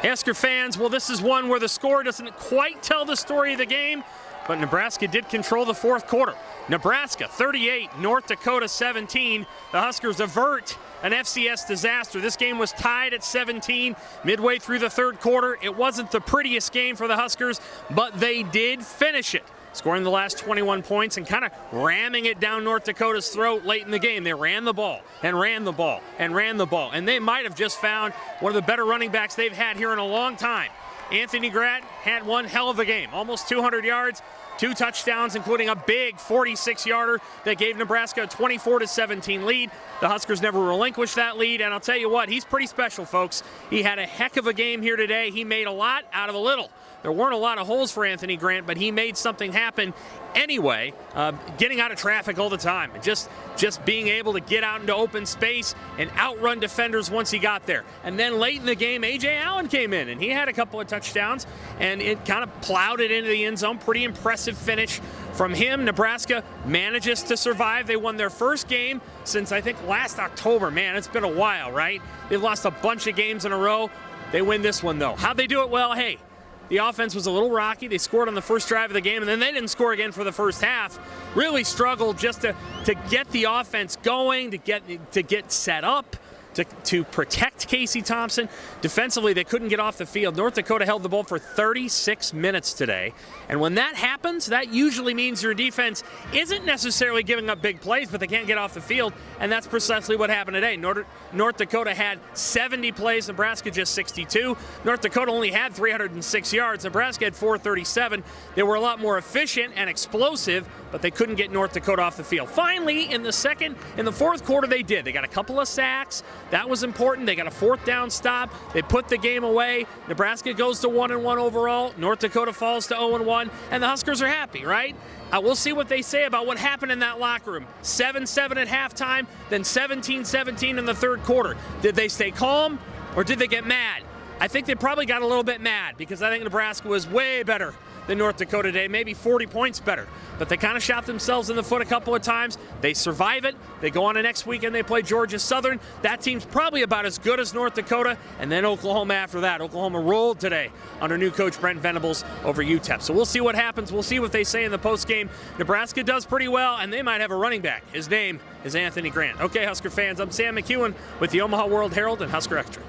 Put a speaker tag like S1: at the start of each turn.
S1: Husker fans, well, this is one where the score doesn't quite tell the story of the game, but Nebraska did control the fourth quarter. Nebraska 38, North Dakota 17. The Huskers avert an FCS disaster. This game was tied at 17 midway through the third quarter. It wasn't the prettiest game for the Huskers, but they did finish it, scoring the last 21 points and kind of ramming it down North Dakota's throat late in the game. They ran the ball and ran the ball and ran the ball, and they might have just found one of the better running backs they've had here in a long time. Anthony Grant had one hell of a game, almost 200 yards, 2 touchdowns, including a big 46-yarder that gave Nebraska a 24-17 lead. The Huskers never relinquished that lead, and I'll tell you what, he's pretty special, folks. He had a heck of a game here today. He made a lot out of a little. There weren't a lot of holes for Anthony Grant, but he made something happen anyway, getting out of traffic all the time, and just being able to get out into open space and outrun defenders once he got there. And then late in the game, A.J. Allen came in, and he had a couple of touchdowns, and it kind of plowed it into the end zone. Pretty impressive finish from him. Nebraska manages to survive. They won their first game since, I think, last October. Man, it's been a while, right? They've lost a bunch of games in a row. They win this one, though. How'd they do it? Well, hey, the offense was a little rocky. They scored on the first drive of the game, and then they didn't score again for the first half. Really struggled just to get the offense going, to get set up, to protect Casey Thompson. Defensively, they couldn't get off the field. North Dakota held the ball for 36 minutes today. And when that happens, that usually means your defense isn't necessarily giving up big plays, but they can't get off the field. And that's precisely what happened today. North Dakota had 70 plays, Nebraska just 62. North Dakota only had 306 yards. Nebraska had 437. They were a lot more efficient and explosive, but they couldn't get North Dakota off the field. Finally, in the fourth quarter, they did. They got a couple of sacks. That was important. They got a fourth down stop. They put the game away. Nebraska goes to 1-1 overall. North Dakota falls to 0-1, and the Huskers are happy, right? We'll see what they say about what happened in that locker room. 7-7 at halftime, then 17-17 in the third quarter. Did they stay calm, or did they get mad? I think they probably got a little bit mad, because I think Nebraska was way better than North Dakota today, maybe 40 points better. But they kind of shot themselves in the foot a couple of times. They survive it. They go on to next weekend. They play Georgia Southern. That team's probably about as good as North Dakota. And then Oklahoma after that. Oklahoma rolled today under new coach Brent Venables over UTEP. So we'll see what happens. We'll see what they say in the postgame. Nebraska does pretty well, and they might have a running back. His name is Anthony Grant. Okay, Husker fans, I'm Sam McKewon with the Omaha World-Herald and Husker Extra.